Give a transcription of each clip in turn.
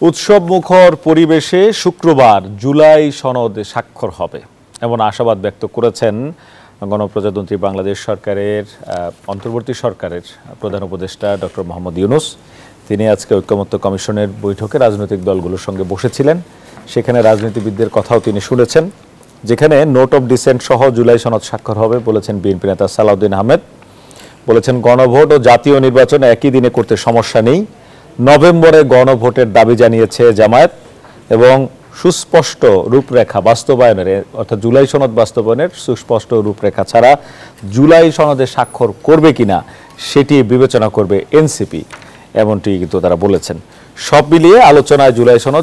উৎসবমুখর পরিবেশে শুক্রবার জুলাই সনদ স্বাক্ষর হবে এমন আশাবাদ ব্যক্ত করেছেন গণপ্রজাতন্ত্রী বাংলাদেশ সরকারের অন্তর্বর্তী সরকারের প্রধান উপদেষ্টা ডক্টর মোহাম্মদ ইউনূস। তিনি আজকে ঐক্যমত্য কমিশনের বৈঠকে রাজনৈতিক দলগুলোর সঙ্গে বসেছিলেন। সেখানে রাজনীতিবিদদের কথাও তিনি শুনেছেন। যেখানে নোট অফ ডিসেন্ট সহ জুলাই সনদ স্বাক্ষর হবে বলেছেন বিএনপি নেতা সালাউদ্দিন আহমেদ। বলেছেন গণভোট ও জাতীয় নির্বাচন একই দিনে করতে সমস্যা নেই। নভেম্বরে গণভোটের দাবি জানিয়েছে জামায়াত এবং সুস্পষ্ট রূপরেখা বাস্তবায়নের অর্থাৎ জুলাই সনদ বাস্তবায়নের সুস্পষ্ট রূপরেখা ছাড়া জুলাই সনদে স্বাক্ষর করবে কিনা সেটি বিবেচনা করবে এনসিপি, এমনটি কিন্তু তারা বলেছেন। সব মিলিয়ে আলোচনায়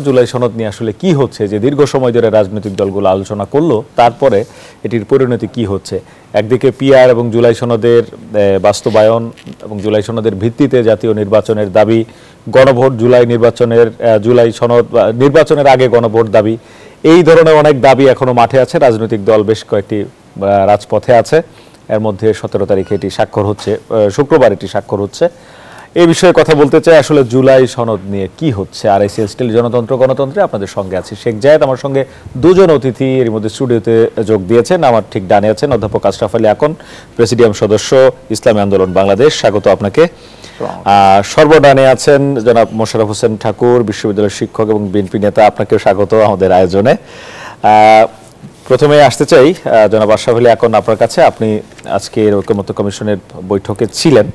জুলাই সনদ নিয়ে আসলে কি হচ্ছে, যে দীর্ঘ সময় ধরে রাজনৈতিক দলগুলো আলোচনা করলো, তারপরে এটির পরিণতি কি হচ্ছে। একদিকে পিআর এবং জুলাই সনদের বাস্তবায়ন এবং জুলাই সনদের ভিত্তিতে জাতীয় নির্বাচনের দাবি, গণভোট জুলাই সনদ নির্বাচনের আগে গণভোট দাবি, এই ধরনের অনেক দাবি এখনো মাঠে আছে। রাজনৈতিক দল বেশ কয়েকটি রাজপথে আছে। এর মধ্যে 17 তারিখে এটি স্বাক্ষর হচ্ছে, শুক্রবার এটি স্বাক্ষর হচ্ছে। এই বিষয়ে কথা বলতে চাই আসলে জুলাই সনদ নিয়ে কি হচ্ছে। আরআইসিএল স্টিল জনতন্ত্র গণতন্ত্রে আপনাদের সঙ্গে আছি শেখ জায়েদ। আমার সঙ্গে দুজন অতিথি এর মধ্যে স্টুডিওতে যোগ দিয়েছেন। আমার ঠিক ডানে আছেন অধ্যাপক আশরাফ আলী আকন, প্রেসিডিয়াম সদস্য, ইসলামী আন্দোলন বাংলাদেশ, স্বাগত আপনাকে। সর্বডানে আছেন জনাব মোশাররফ হোসেন ঠাকুর, বিশ্ববিদ্যালয়ের শিক্ষক এবং বিএনপি নেতা, আপনাকেও স্বাগত আমাদের আয়োজনে। প্রথমে আসতে চাই জনাব আশরাফ আলী আকন আপনার কাছে। আপনি আজকে ঐক্যমত্য কমিশনের বৈঠকে ছিলেন।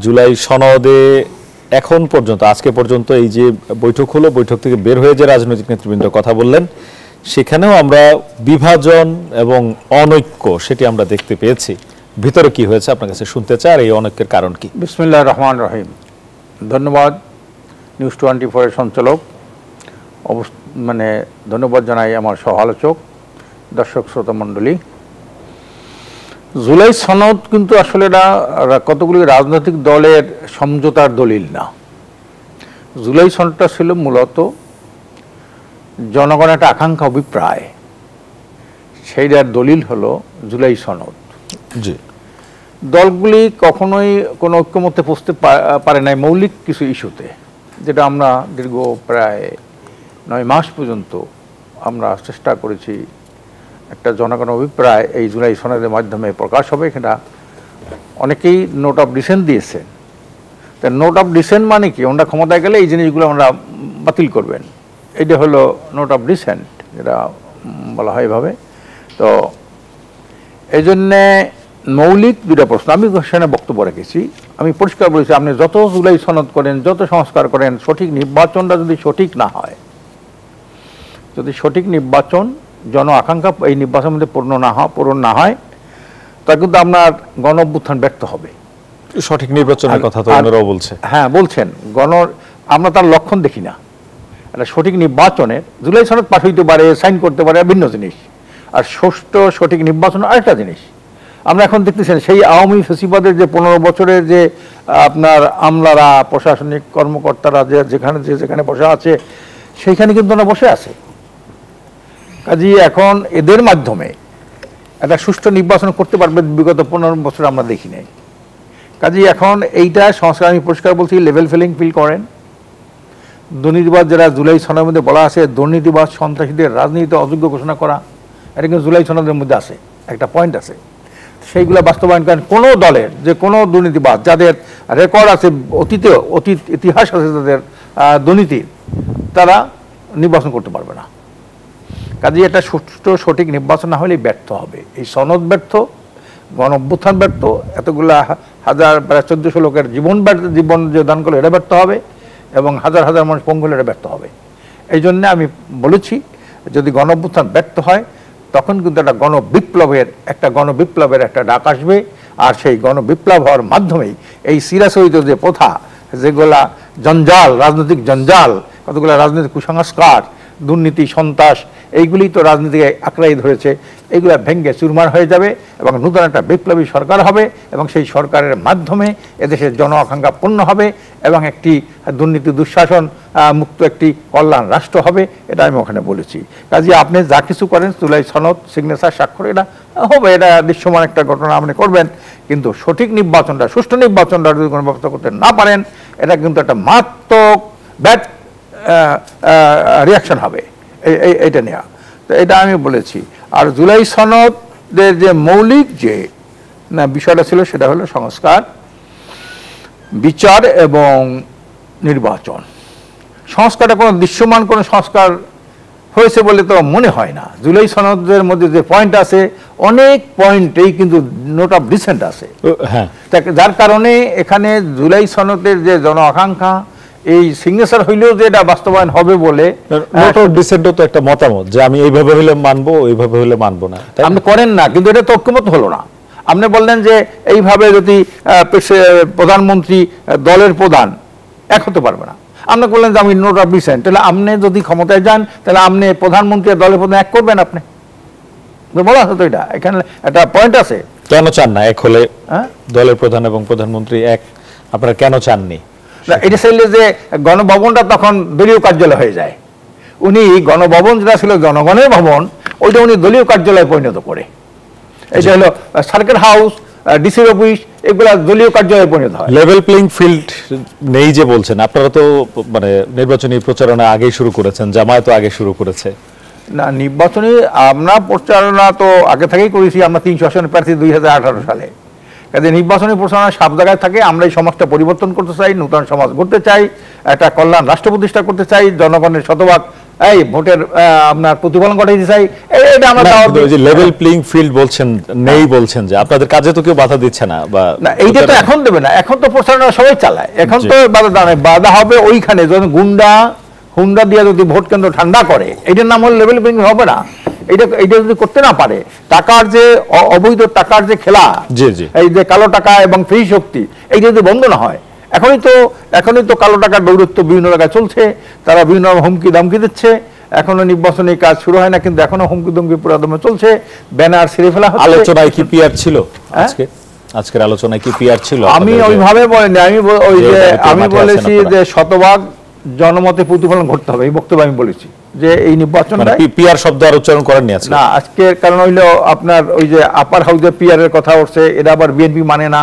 জুলাই সনদে এখন পর্যন্ত আজকে পর্যন্ত এই যে বৈঠক হলো, বৈঠক থেকে বের হয়ে যে রাজনৈতিক নেতৃবৃন্দ কথা বললেন, সেখানেও আমরা বিভাজন এবং অনৈক্য সেটি আমরা দেখতে পেয়েছি। ভিতরে কি হয়েছে আপনার কাছে শুনতে চাই, আর এই অনৈক্যের কারণ কি? বিসমিল্লাহির রহমানির রহিম। ধন্যবাদ নিউজ 24-এর সঞ্চালক, ধন্যবাদ জানাই আমার সহ আলোচক, দর্শক শ্রোতা মণ্ডলী। জুলাই সনদ কিন্তু আসলে কতগুলি রাজনৈতিক দলের সমঝোতার দলিল না। জুলাই সনদটা ছিল মূলত জনগণের একটা আকাঙ্ক্ষা, অভিপ্রায়, সেইটার দলিল হলো জুলাই সনদ। জি, দলগুলি কখনোই কোনো ঐক্যমত্যে পৌঁছতে পারে নাই মৌলিক কিছু ইস্যুতে, যেটা আমরা দীর্ঘ প্রায় 9 মাস পর্যন্ত আমরা চেষ্টা করেছি একটা জনগণ অভিপ্রায় এই জুলাই সনদের মাধ্যমে প্রকাশ হবে। এটা অনেকেই নোট অফ ডিসেন্ট দিয়েছেন। তা নোট অফ ডিসেন্ট মানে কি? ওনারা ক্ষমতায় গেলে এই জিনিসগুলো আমরা বাতিল করবেন, এইটা হলো নোট অফ ডিসেন্ট, যেটা বলা হয় এভাবে। তো এই জন্যে মৌলিক দুটা প্রশ্ন আমি সেখানে বক্তব্য রেখেছি। আমি পরিষ্কার বলেছি, আপনি যত জুলাই সনদ করেন, যত সংস্কার করেন, সঠিক নির্বাচনটা যদি সঠিক না হয়, যদি সঠিক নির্বাচন জন আকাঙ্ক্ষা এই নির্বাচনের মধ্যে পূরণ না হয়, তা কিন্তু আপনার গণ অভ্যুত্থান ব্যর্থ হবে। সঠিক নির্বাচনের কথা তো ওনারাও বলছে। হ্যাঁ, বলছেন। আমরা তার লক্ষণ দেখি না। এটা সঠিক নির্বাচনের জুলাই সনদ পাশ হইতে পারে, সাইন করতে পারে, ভিন্ন জিনিস। আর সুষ্ঠু সঠিক নির্বাচন আরেকটা জিনিস। আমরা এখন দেখতেছেন সেই আওয়ামী ফেসিবাদের যে 15 বছরের যে আপনার আমলারা, প্রশাসনিক কর্মকর্তারা যেখানে বসে আছে, সেইখানে কিন্তু ওরা বসে আছে। কাজী এখন এদের মাধ্যমে একটা সুষ্ঠু নির্বাচন করতে পারবে বিগত 15 বছর আমরা দেখি নাই। কাজী এখন এইটা সংস্কার, আমি পরিষ্কার বলছি, লেভেল ফিলিং ফিল করেন। দুর্নীতিবাদ, যারা জুলাই সনদের মধ্যে বলা আছে দুর্নীতিবাদ সন্ত্রাসীদের রাজনীতিতে অযোগ্য ঘোষণা করা, এটা কিন্তু জুলাই সনদের মধ্যে আছে, একটা পয়েন্ট আছে। সেইগুলো বাস্তবায়ন করেন। কোনো দলের যে কোনো দুর্নীতিবাদ যাদের রেকর্ড আছে, অতীত ইতিহাস আছে তাদের দুর্নীতির, তারা নির্বাচন করতে পারবে না। কাজে এটা সুষ্ঠু সঠিক নির্বাচন না হলেই ব্যর্থ হবে। এই সনদ ব্যর্থ, গণ অভ্যুত্থান ব্যর্থ, এতগুলা প্রায় 1400 লোকের জীবন যে দান করলো এটা ব্যর্থ হবে, এবং হাজার হাজার মানুষ পঙ্গু হলে এটা ব্যর্থ হবে। এই জন্য আমি বলেছি, যদি গণ অভ্যুত্থান ব্যর্থ হয়, তখন কিন্তু একটা গণবিপ্লবের একটা ডাক আসবে। আর সেই গণবিপ্লব হওয়ার মাধ্যমেই এই চিরাচরিত যে প্রথা, যেগুলা জঞ্জাল, রাজনৈতিক জঞ্জাল, কতগুলো রাজনৈতিক কুসংস্কার, দুর্নীতি, সন্ত্রাস, এইগুলি তো রাজনীতিকে আঁকড়াই ধরেছে, এইগুলো ভেঙ্গে চুরমার হয়ে যাবে এবং নতুন একটা বিপ্লবী সরকার হবে, এবং সেই সরকারের মাধ্যমে এদেশের জন আকাঙ্ক্ষা পূর্ণ হবে এবং একটি দুর্নীতি দুঃশাসন মুক্ত একটি কল্যাণ রাষ্ট্র হবে। এটা আমি ওখানে বলেছি। কাজে আপনি যা কিছু করেন, জুলাই সনদ, সিগনেচার, স্বাক্ষর, এটা হবে, এটা দৃশ্যমান একটা ঘটনা আপনি করবেন, কিন্তু সঠিক নির্বাচনটা, সুষ্ঠু নির্বাচনটা যদি কোনো ব্যবস্থা করতে না পারেন, এটা কিন্তু একটা মারাত্মক রিয়াকশন হবে এটা নেওয়া। তো এটা আমি বলেছি। আর জুলাই সনদের যে মৌলিক যে বিষয়টা ছিল সেটা হলো সংস্কার, বিচার এবং নির্বাচন। সংস্কারটা কোনো দৃশ্যমান কোনো সংস্কার হয়েছে বলে তো মনে হয় না। জুলাই সনদের মধ্যে যে পয়েন্ট আছে অনেক পয়েন্টেই কিন্তু নোট অফ ডিসেন্ট আছে, হ্যাঁ, যার কারণে এখানে জুলাই সনদের যে জন আকাঙ্ক্ষা এই সিগনেচার হইলেও যে এটা বাস্তবায়ন হবে বলে নোট অফ ডিসেন্টও তো একটা মতামত যে আমি এইভাবে হলে মানবো, এইভাবে হলে মানবো না, আপনি করেন না, কিন্তু এটা তো ঐক্যমত হলো না। আপনি বললেন যে এইভাবে যদি প্রধানমন্ত্রী দলের প্রধান এক হতে পারবে না, আপনি বললেন যে আমি নোট অফ ডিসেন্ট, তাহলে আপনি যদি ক্ষমতায় যান তাহলে আপনি প্রধানমন্ত্রী দলের প্রধান এক করবেন, আপনি বলা হতো এটা, এখানে একটা পয়েন্ট আছে। কেন চান না এক হলে দলের প্রধান এবং প্রধানমন্ত্রী এক, আপনারা কেন চাননি? এটা চাইলে যে গণভবনটা তখন দলীয় কার্যালয় হয়ে যায়। উনি গণভবন যেটা ছিল জনগণের ভবন, ওইটা উনি দলীয় কার্যালয়ে পরিণত করে। এটা হলো সার্কেল হাউস, ডিসির অফিস, এগুলা দলীয় কার্যালয়ে পরিণত হয়। লেভেল প্লেইং ফিল্ড নেই যে বলছেন, আপনারা তো মানে নির্বাচনী প্রচারণা আগেই শুরু করেছেন, জামায়াতও আগে শুরু করেছে। না, নির্বাচনী আমরা প্রচারণা তো আগে থেকেই করেছি। আমরা 300 আসনের প্রার্থী 2018 সালে। কাজে নির্বাচনী প্রচারণা সব জায়গায় থাকে। আমরা এই সমাজটা পরিবর্তন করতে চাই, নতুন সমাজ গড়তে চাই, একটা কল্যাণ রাষ্ট্র প্রতিষ্ঠা করতে চাই, জনগণের শতভাগ এই ভোটের আপনার প্রতিফলন ঘটাইতে চাই। এটা আমরা লেভেল প্লেইং ফিল্ড বলছেন নেই, বলছেন যে আপনাদের কাজে তো কেউ বাধা দিচ্ছে না, বা এইটা তো এখন দেবে না, এখন তো প্রচারণা সবাই চালায়, এখন তো বাধা হবে ওইখানে যখন হুন্ডা দিয়ে যদি ভোট কেন্দ্র ঠান্ডা করে, এটার নাম হলে লেভেল প্লেইং হবে না। এটা যদি করতে না পারে, টাকার যে অবৈধ টাকার যে খেলা, এই যে কালো টাকা এবং ফ্রি শক্তি, এইটা যদি বন্ধ না হয়, এখনই তো কালো টাকার দৌরত্ব বিভিন্ন জায়গায় চলছে, তারা বিভিন্ন হুমকি দামকি দিচ্ছে। এখনো নির্বাচনী কাজ শুরু হয় না, কিন্তু এখনো হুমকি দমকি পুরাদমে চলছে, ব্যানার ছিঁড়ে ফেলা হচ্ছে। আলোচনায় কি পিআর ছিল আজকের আলোচনায় কি পিআর ছিল? আমি ওইভাবে বলিনি, আমি বলেছি যে শতভাগ জনমতে প্রতিফলন ঘটতে হবে, এই বক্তব্য আমি বলেছি যে এই নির্বাচন পিআর শব্দ আর উচ্চারণ করেননি না আজকের কারণ হইলো আপনার ওই যে আপার হাউসে পিআর এর কথা উঠছে, এটা আবার বিএনপি মানে না,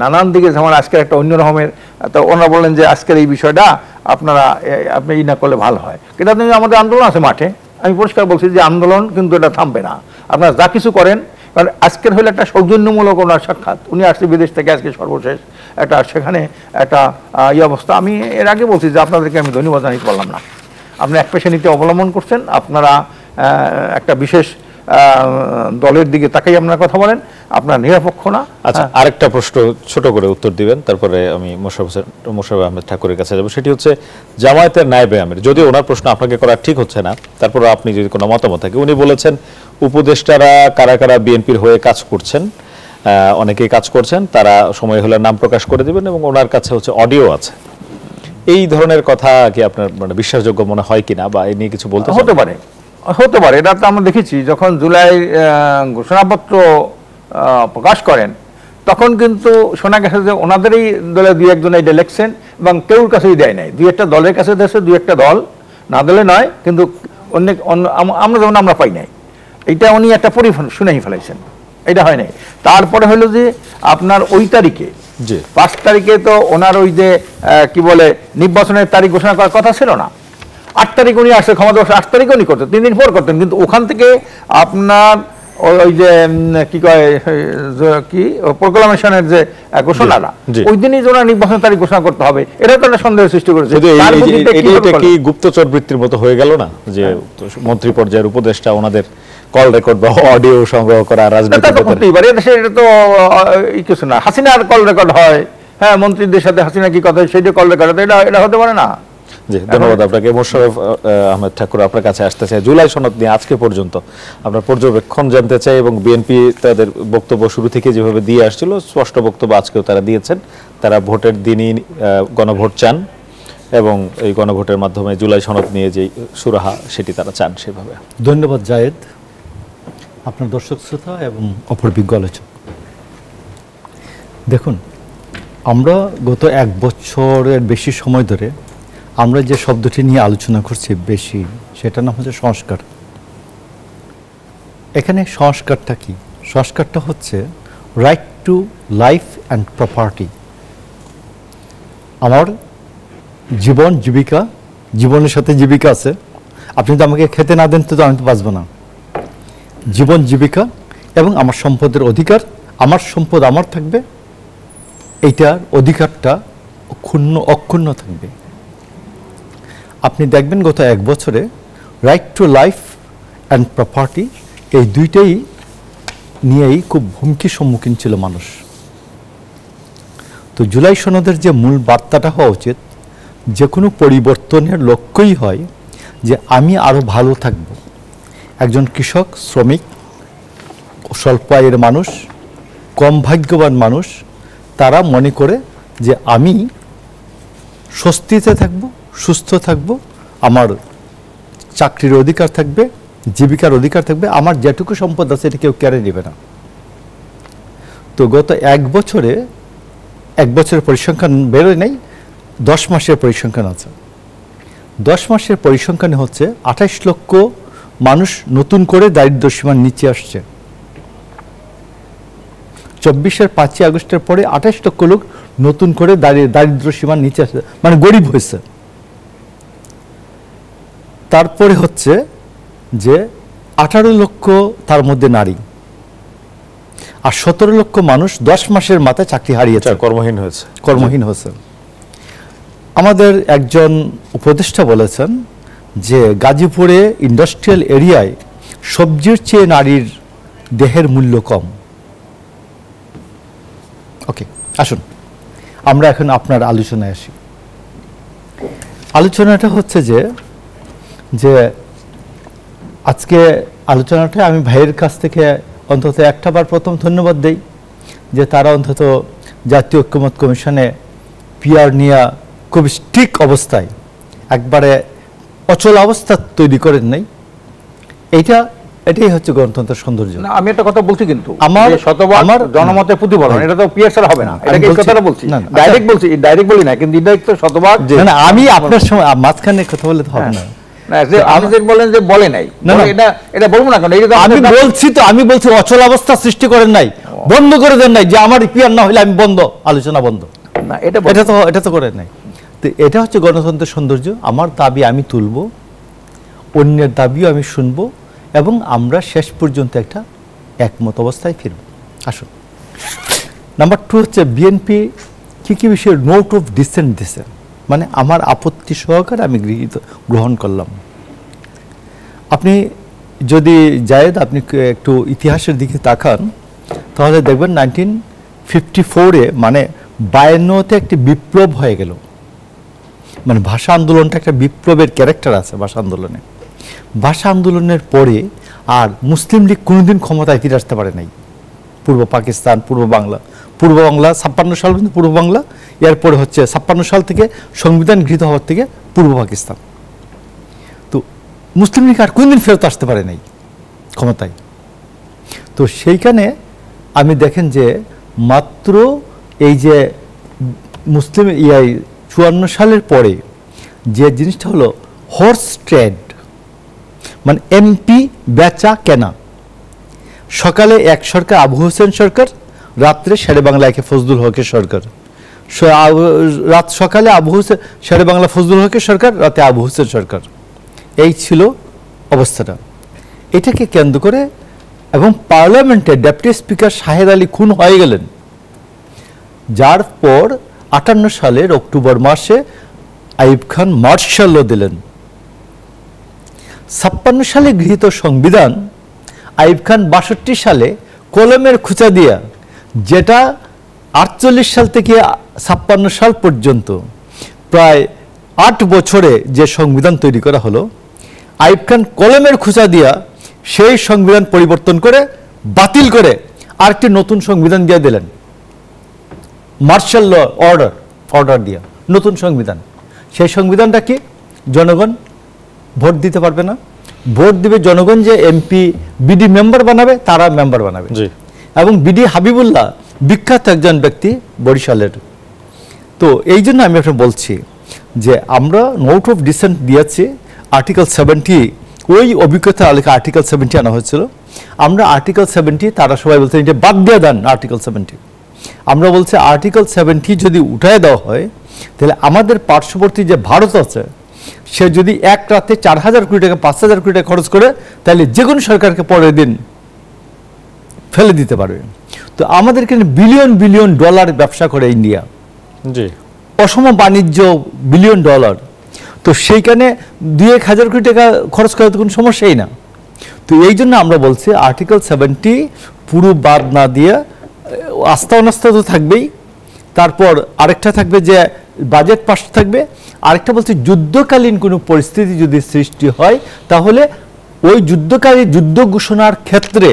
নানান দিকে যেমন আজকের একটা অন্য রকমের। তো ওনারা বললেন যে আজকের এই বিষয়টা আপনি ই না করলে ভালো হয়, কিন্তু আপনি আমাদের আন্দোলন আছে মাঠে, আমি পরিষ্কার বলছি যে আন্দোলন কিন্তু এটা থামবে না, আপনারা যা কিছু করেন। কারণ আজকের হলো একটা সৌজন্যমূলক ওনার সাক্ষাৎ, উনি আসছে বিদেশ থেকে আজকে সর্বশেষ একটা, সেখানে একটা অবস্থা। আমি এর আগে বলছি যে আপনাদেরকে আমি ধন্যবাদ জানাতে পারলাম না, আপনি এক পেশা নীতি অবলম্বন করছেন, আপনারা একটা বিশেষ দলের দিকে তাকাই আপনার কথা বলেন, আপনার নিরপেক্ষ না। আচ্ছা, আরেকটা প্রশ্ন ছোট করে উত্তর দিবেন, তারপরে আমি মোশাররফ আহমেদ ঠাকুরের কাছে যাব। সেটি হচ্ছে জামায়াতের নায়েবে আমির, যদিও ওনার প্রশ্ন আপনাকে করা ঠিক হচ্ছে না, তারপরে আপনি যদি কোনো মতামত থাকে। উনি বলেছেন উপদেষ্টারা কারা কারা বিএনপির হয়ে কাজ করছেন, অনেকেই কাজ করছেন, তারা সময় হলে নাম প্রকাশ করে দিবেন, এবং ওনার কাছে হচ্ছে অডিও আছে। এই ধরনের কথা কি আপনার মানে বিশ্বাসযোগ্য মনে হয় কিনা, বা এই নিয়ে কিছু বলতে? হতে পারে, এটা তো আমরা দেখেছি যখন জুলাই ঘোষণাপত্র প্রকাশ করেন, তখন কিন্তু শোনা গেছে যে ওনাদেরই দলে দুই একজন এটা লিখছেন এবং কেউর কাছেই দেয় নাই, দুই একটা দলের কাছে দিয়েছে, দুই একটা দল না দিলে নয়, কিন্তু অনেক আমরা যেমন আমরা পাই নাই, এইটা উনি একটা শুনেই ফেলাইছেন, এটা হয় নাই। তারপরে হলো যে আপনার ওই তারিখে 5 তারিখে তো ওনার ওই যে কি বলে নির্বাচনের তারিখ ঘোষণা করার কথা ছিল না, 8 তারিখ উনি আসছে ক্ষমতা, 8 তারিখে উনি করতেন, 3 দিন পর করতেন, কিন্তু ওখান থেকে আপনার ওই যে কি কয় কি প্রোক্লামেশনের যে ঘোষণাটা, ওই দিনই যে ওনার নির্বাচনের তারিখ ঘোষণা করতে হবে, এটা তো একটা সন্দেহের সৃষ্টি করেছে। এটা কি গুপ্তচর বৃত্তির মতো হয়ে গেল না, যে মন্ত্রী পর্যায়ের উপদেষ্টা ওনাদের কল রেকর্ড বা অডিও সংগ্রহ করা রাজনীতি করতেই পারে? এটা তো কিছু না, হাসিনার কল রেকর্ড হয়, হ্যাঁ, মন্ত্রীদের সাথে হাসিনা কি কথা সেইটা কল রেকর্ড, এটা হতে পারে না। জি, ধন্যবাদ আপনাকে। মোশাররফ আহমেদ ঠাকুর আপনার কাছে আসতে চাই, জুলাই সনদ নিয়ে আজকে পর্যন্ত আপনার পর্যবেক্ষণ জানতে চাই, এবং বিএনপি তাদের বক্তব্য শুরু থেকে যেভাবে দিয়ে আসছিল, স্পষ্ট বক্তব্য আজকেও তারা দিয়েছেন, তারা ভোটের দিনই গণভোট চান, এবং এই গণভোটের মাধ্যমে জুলাই সনদ নিয়ে যে সুরাহা সেটি তারা চান সেভাবে। ধন্যবাদ জায়েদ, আপনার দর্শক শ্রোতা এবং অপরবিজ্ঞ আলোচক। দেখুন, আমরা গত 1 বছরের বেশি সময় ধরে আমরা যে শব্দটি নিয়ে আলোচনা করছি বেশি, সেটা নাম হচ্ছে সংস্কার। এখানে সংস্কারটা কি? সংস্কারটা হচ্ছে right to life and property. আমার জীবন জীবিকা জীবনের সাথে জীবিকা আছে। আপনি তো আমাকে খেতে না দেন তো আমি তো বাঁচব না। জীবন, জীবিকা এবং আমার সম্পদের অধিকার, আমার সম্পদ আমার থাকবে, এইটার অধিকারটা অক্ষুণ্ণ থাকবে। আপনি দেখবেন গত 1 বছরে right to life and property এই দুইটাই নিয়েই খুব হুমকির সম্মুখীন ছিল মানুষ। তো জুলাই সনদের যে মূল বার্তাটা হওয়া উচিত, যে কোনো পরিবর্তনের লক্ষ্যই হয় যে আমি আরও ভালো থাকব। একজন কৃষক, শ্রমিক, স্বল্প আয়ের মানুষ, কম ভাগ্যবান মানুষ, তারা মনে করে যে আমি স্বস্তিতে থাকব, সুস্থ থাকব, আমার চাকরির অধিকার থাকবে, জীবিকার অধিকার থাকবে, আমার যেটুকু সম্পদ আছে এটা কেউ কেড়ে নেবে না। তো গত 1 বছরের পরিসংখ্যান বেরোয় নাই, 10 মাসের পরিসংখ্যান আছে। 10 মাসের পরিসংখ্যানে হচ্ছে 28 লক্ষ মানুষ নতুন করে দারিদ্র্যসীমার নিচে আসছে। 24-এর 5ই আগস্টের পরে 28 লক্ষ লোক নতুন করে দারিদ্র্যসীমার নিচে আসছে, মানে গরিব হয়েছে। তারপরে হচ্ছে যে 18 লক্ষ তার মধ্যে নারী, আর 17 লক্ষ মানুষ 10 মাসের মাথায় চাকরি হারিয়েছে, কর্মহীন হয়েছে। আমাদের একজন উপদেষ্টা বলেছেন যে গাজীপুরে ইন্ডাস্ট্রিয়াল এরিয়ায় সবজির চেয়ে নারীর দেহের মূল্য কম। ওকে, আসুন আমরা এখন আপনার আলোচনায় আসি। আলোচনাটা হচ্ছে যে আজকে আলোচনাটা আমি ভাইয়ের কাছ থেকে অন্তত একটাবার প্রথম ধন্যবাদ দেই যে তারা অন্তত জাতীয় ঐক্যমত্য কমিশনে পিআর নিয়ে খুব স্ট্রিক অবস্থায়, একবারে অচল অবস্থা তৈরি করেন নাই। এটাই হচ্ছে গণতন্ত্রের সৌন্দর্য। না, আমি একটা কথা বলছি, কিন্তু আমার জনমতের প্রতিফলন, এটা তো পিএসআর হবে না, এটাকে এই কথাটা বলছি, ডাইরেক্ট বলি না, কিন্তু ইনডাইরেক্ট তো শতভাগ। না, আমি আপনার সময় মাঝখানে কথা বলে তো হবে না। বলেন যে বলে নাই, এটা বলবো না, কারণ আমি বলছি অচল অবস্থা সৃষ্টি করেন নাই, বন্ধ করে দেন নাই, যে আমার পিআর না হলে আমি বন্ধ, আলোচনা বন্ধ। না, এটা তো করেন নাই। তো এটা হচ্ছে গণতন্ত্রের সৌন্দর্য। আমার দাবি আমি তুলব, অন্যের দাবিও আমি শুনবো, এবং আমরা শেষ পর্যন্ত একটা একমত অবস্থায় ফিরব। আসুন, নাম্বার 2 হচ্ছে বিএনপি কি বিষয়ে নোট অফ ডিসেন্ট দিছে, মানে আমার আপত্তি সহকারে আমি গ্রহণ করলাম। আপনি যদি জায়েদ আপনি একটু ইতিহাসের দিকে তাকান, তাহলে দেখবেন 1954-এ মানে 52-তে একটি বিপ্লব হয়ে গেল। মানে ভাষা আন্দোলনটা একটা বিপ্লবের ক্যারেক্টার আছে ভাষা আন্দোলনে। ভাষা আন্দোলনের পরে আর মুসলিম লীগ কোনোদিন ক্ষমতায় ফিরে আসতে পারে নাই। পূর্ব পাকিস্তান, পূর্ব বাংলা 56 সাল পর্যন্ত পূর্ব বাংলা, এরপরে হচ্ছে 56 সাল থেকে সংবিধান গৃহীত হওয়ার থেকে পূর্ব পাকিস্তান। তো মুসলিম লীগ আর কোনদিন ফেরত আসতে পারে নাই ক্ষমতায়। তো সেইখানে আমি দেখেন যে মাত্র এই যে মুসলিম 54 সালের পরে যে জিনিসটা হলো হর্স ট্রেড, মানে এমপি বেচা কেনা। সকালে এক সরকার, আবু হোসেন সরকার, রাত্রে শেরে বাংলা একে ফজলুল হকের সরকার। সকালে শেরে বাংলা ফজলুল হকের সরকার, রাতে আবু হোসেন সরকার। এই ছিল অবস্থাটা। এটাকে কেন্দ্র করে এবং পার্লামেন্টে ডেপুটি স্পিকার শাহেদ আলী খুন হয়ে গেলেন, যার পর 58 সালের অক্টোবর মাসে আইয়ুব খান মার্শাল ল দিলেন। 56 সালে গৃহীত সংবিধান আইয়ুব খান 62 সালে কলমের খুঁচা দিয়া, যেটা 48 সাল থেকে 56 সাল পর্যন্ত প্রায় 8 বছরে যে সংবিধান তৈরি করা হলো, আইয়ুব খান কলমের খুঁচা দিয়া সেই সংবিধান পরিবর্তন করে বাতিল করে আরেকটি নতুন সংবিধান দিয়ে দিলেন। মার্শাল ল অর্ডার দিয়া নতুন সংবিধান। সেই সংবিধানটা কি? জনগণ ভোট দিতে পারবে না, ভোট দিবে জনগণ, যে এমপি বিডি মেম্বার বানাবে তারা মেম্বার বানাবে। এবং বিডি হাবিবুল্লাহ বিখ্যাত একজন ব্যক্তি বরিশালের। তো এই জন্য আমি আপনাকে বলছি যে আমরা নোট অফ ডিসেন্ট দিয়েছি আর্টিকেল 70, ওই অভিজ্ঞতা আলোকে আর্টিকেল 70 আনা হয়েছিল। আমরা আর্টিকেল 70, তারা সবাই বলছেন এটা বাদ দিয়ে দেন আর্টিকেল 70। আমরা বলছি আর্টিকেল 70 যদি উঠায় দেওয়া হয়, তাহলে আমাদের পার্শ্ববর্তী যে ভারত আছে, সে যদি এক রাতে 4,000 কোটি টাকা 5,000 কোটি টাকা খরচ করে তাহলে যে কোনো সরকারকে পরের দিন ফেলে দিতে পারবে। তো আমাদের এখানে বিলিয়ন বিলিয়ন ডলার ব্যবসা করে ইন্ডিয়া, জি, অসম বাণিজ্য বিলিয়ন ডলার। তো সেইখানে 2-1,000 কোটি টাকা খরচ করা তো কোনো সমস্যাই না। তো এই জন্য আমরা বলছি আর্টিকেল 70 পুরো বাদ না দিয়ে আস্থা অনাস্থা তো থাকবেই, তারপর আরেকটা থাকবে যে বাজেট পাস থাকবে, আরেকটা বলছে যুদ্ধকালীন কোনো পরিস্থিতি যদি সৃষ্টি হয় তাহলে ওই যুদ্ধ ঘোষণার ক্ষেত্রে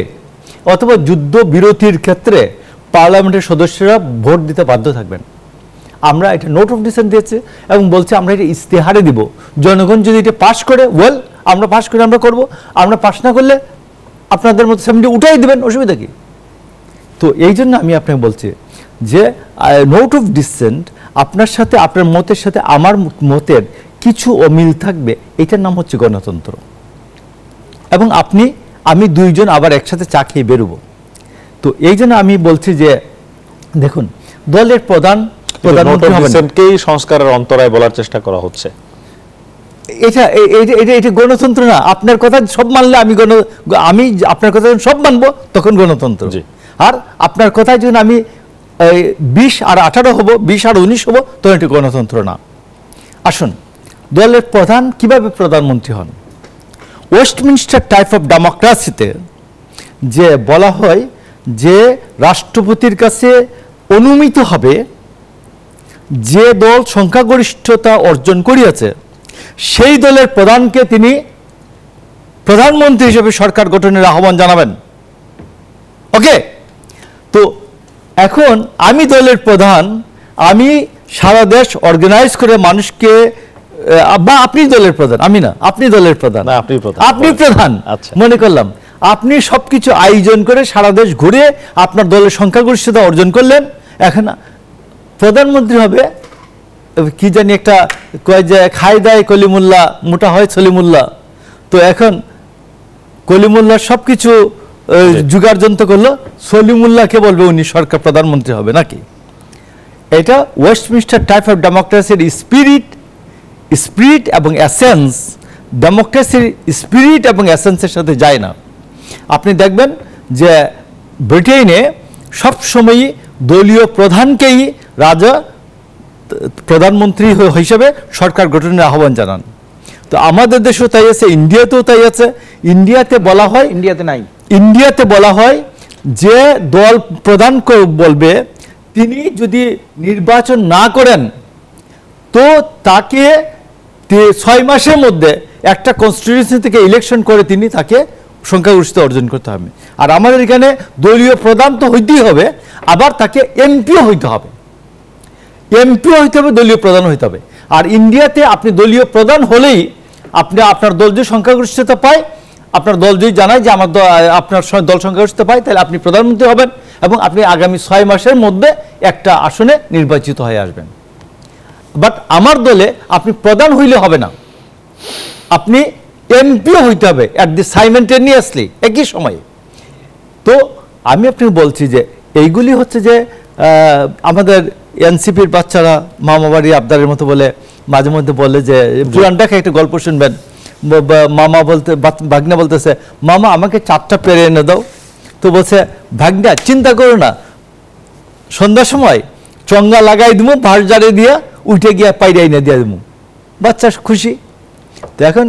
অথবা যুদ্ধ বিরতির ক্ষেত্রে পার্লামেন্টের সদস্যরা ভোট দিতে বাধ্য থাকবেন। আমরা এটা নোট অফ ডিসেন্ট দিয়েছি এবং বলছি আমরা এটা ইস্তেহারে দিব, জনগণ যদি এটা পাস করে ওয়েল আমরা পাস করে আমরা করব, আমরা পাস না করলে আপনাদের মতো 70 উঠাই দেবেন, অসুবিধা কি? তো এই জন্য আমি আপনাকে বলছি যে নোট অফ ডিসেন্ট আপনার সাথে আপনার মতের সাথে আমার মতের কিছু অমিল থাকবে, এটার নাম হচ্ছে গণতন্ত্র। এবং আমি দুইজন আবার একসাথে চা খেয়ে বেরোবো। তো এই জন্য আমি বলছি যে দেখুন দলের প্রধানমন্ত্রী হবেন, সংস্কারের অন্তরায় বলার চেষ্টা করা হচ্ছে। এটা গণতন্ত্র না। আপনার কথা সব মানলে আমি আপনার কথা সব মানবো, তখন গণতন্ত্র। আর আপনার কথায় যখন আমি 20 আর 18 হব, 20 আর 19 হব, তখন এটি গণতন্ত্র না। আসুন, দলের প্রধান কিভাবে প্রধানমন্ত্রী হন? ওয়েস্টমিনস্টার টাইপ অফ ডেমোক্রেসিতে যে বলা হয় যে রাষ্ট্রপতির কাছে অনুমিত হবে যে দল সংখ্যাগরিষ্ঠতা অর্জন করিয়াছে সেই দলের প্রধানকে তিনি প্রধানমন্ত্রী হিসেবে সরকার গঠনের আহ্বান জানাবেন। ওকে, তো এখন আমি দলের প্রধান, আমি সারা দেশ অর্গানাইজ করে মানুষকে, বা আপনি দলের প্রধান, আমি না, আপনি দলের প্রধান, আপনি প্রধান মনে করলাম, আপনি সবকিছু আয়োজন করে সারা দেশ ঘুরে আপনার দলের সংখ্যাগরিষ্ঠতা অর্জন করলেন। এখন প্রধানমন্ত্রী হবে কি জানি একটা কয় যে খাই দেয় কলিমুল্লাহ, মোটা হয় সলিমুল্লাহ। তো এখন কলিমুল্লাহ সবকিছু জোগাড় যন্ত্র করলো, সলিমুল্লাহকে বলবে উনি সরকার প্রধানমন্ত্রী হবে নাকি? এটা ওয়েস্টমিনস্টার টাইপ অফ ডেমোক্রেসির স্পিরিট এবং এসেন্স, ডেমোক্রেসির স্পিরিট এবং এসেন্সের সাথে যায় না। আপনি দেখবেন যে ব্রিটেনে সবসময়ই দলীয় প্রধানকেই রাজা প্রধানমন্ত্রী হিসেবে সরকার গঠনের আহ্বান জানান। তো আমাদের দেশেও তাই আছে, ইন্ডিয়াতেও তাই আছে। ইন্ডিয়াতে বলা হয়, ইন্ডিয়াতে বলা হয় যে দল প্রধান বলবে তিনি যদি নির্বাচন না করেন তো তাকে 6 মাসের মধ্যে একটা কনস্টিটিউশন থেকে ইলেকশন করে তিনি তাকে সংখ্যাগরিষ্ঠতা অর্জন করতে হবে। আর আমাদের এখানে দলীয় প্রধান তো হইতেই হবে, আবার তাকে এমপিও হইতে হবে, দলীয় প্রধান হইতে হবে। আর ইন্ডিয়াতে আপনি দলীয় প্রধান হলেই আপনার দল যদি সংখ্যাগরিষ্ঠতা পায়, আপনার দল যদি জানায় যে আপনার দল সংখ্যাগরিষ্ঠতা পায়, তাহলে আপনি প্রধানমন্ত্রী হবেন এবং আপনি আগামী 6 মাসের মধ্যে একটা আসনে নির্বাচিত হয়ে আসবেন। বাট আমার দলে আপনি প্রধান হইলে হবে না, আপনি এমপিও হইতে হবে অ্যাট দি সাইমেন্টেনিয়াসলি, একই সময়ে। তো আমি আপনাকে বলছি যে এইগুলি হচ্ছে যে আমাদের এনসিপির বাচ্চারা মামাবাড়ি আবদারের মতো বলে, মাঝে মধ্যে বলে যে পুরানটাকে একটা গল্প শুনবেন, ভাগ্না বলতেছে মামা আমাকে 4টা পেরে এনে দাও। তো বলছে ভাগ্না চিন্তা করো না, সন্ধ্যার সময় চঙ্গা লাগাই দিব, ভাঁড় জারে দিয়া উঠে গিয়া পাইরে এনে দিয়ে দিব, বাচ্চা খুশি। তো এখন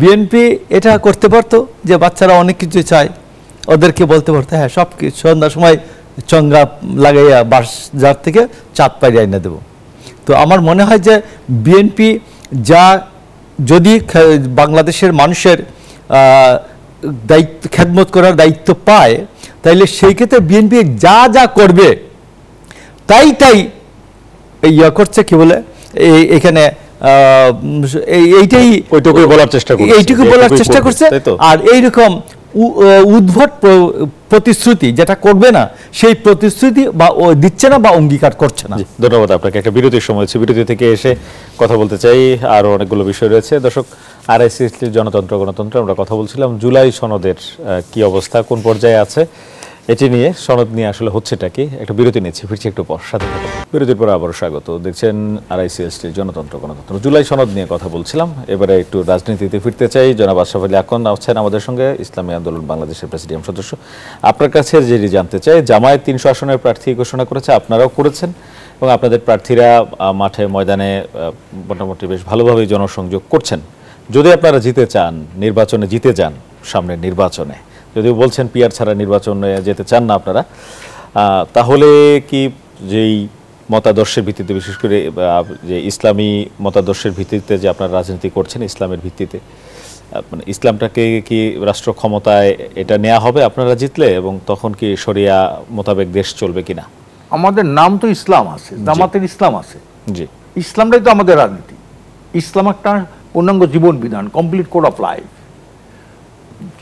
বিএনপি এটা করতে পারতো যে বাচ্চারা অনেক কিছু চায়, ওদেরকে বলতে পারতো হ্যাঁ সব কিছু সন্ধ্যার সময় চঙ্গা লাগাইয়া বাঁশ জার থেকে চাঁদ পাইরে এনে দেব। তো আমার মনে হয় যে বিএনপি যদি বাংলাদেশের মানুষের খেদমত করার দায়িত্ব পায়, তাইলে সেই ক্ষেত্রে বিএনপি যা করবে তাই ইয়া করছে, কি বলে এখানে এইটুকু বলার চেষ্টা করছে। আর এইরকম উদ্ভট প্রতিশ্রুতি যেটা করবে না, সেই প্রতিশ্রুতি বা দিচ্ছে না বা অঙ্গীকার করছে না। ধন্যবাদ আপনাকে। একটা বিরতির সময় হচ্ছে, বিরতি থেকে এসে কথা বলতে চাই, আরো অনেকগুলো বিষয় রয়েছে। দর্শক, RICC গণতন্ত্র আমরা কথা বলছিলাম জুলাই সনদের কি অবস্থা, কোন পর্যায়ে আছে, এটি নিয়ে সনদ নিয়ে আসলে হচ্ছেটা কি, একটা বিরতি নিচ্ছি, ফিরছি একটু পর, সাথে থাকুন। বিরতির পরে আবারও স্বাগত। দেখছেন RICST জনতন্ত্র গণতন্ত্র। জুলাই সনদ নিয়ে কথা বলছিলাম, এবারে একটু রাজনীতিতে ফিরতে চাই। জনাব আশরাফ আলী আকন আছেন আমাদের সঙ্গে, ইসলামী আন্দোলন বাংলাদেশের প্রেসিডিয়াম সদস্য। আপনার কাছে যেটি জানতে চাই, জামায়াত 300 আসনের প্রার্থী ঘোষণা করেছে, আপনারাও করেছেন এবং আপনাদের প্রার্থীরা মাঠে ময়দানে মোটামুটি বেশ ভালোভাবেই জনসংযোগ করছেন। যদি আপনারা জিতে চান, নির্বাচনে জিতে যান, সামনের নির্বাচনে যদিও বলছেন পিআর ছাড়া নির্বাচনে যেতে চান না আপনারা, তাহলে কি যেই মতাদর্শের ভিত্তিতে, বিশেষ করে যে ইসলামী মতাদর্শের ভিত্তিতে যে আপনারা রাজনীতি করছেন, ইসলামের ভিত্তিতে, মানে ইসলামটাকে কি রাষ্ট্র ক্ষমতায় এটা নেওয়া হবে আপনারা জিতলে, এবং তখন কি শরিয়া মোতাবেক দেশ চলবে কিনা? আমাদের নাম তো ইসলাম আছে, জামাতের ইসলাম আছে, জি, ইসলামটাই তো আমাদের রাজনীতি। ইসলাম একটা পূর্ণাঙ্গ জীবন বিধান, কমপ্লিট কোড অফ লাইফ।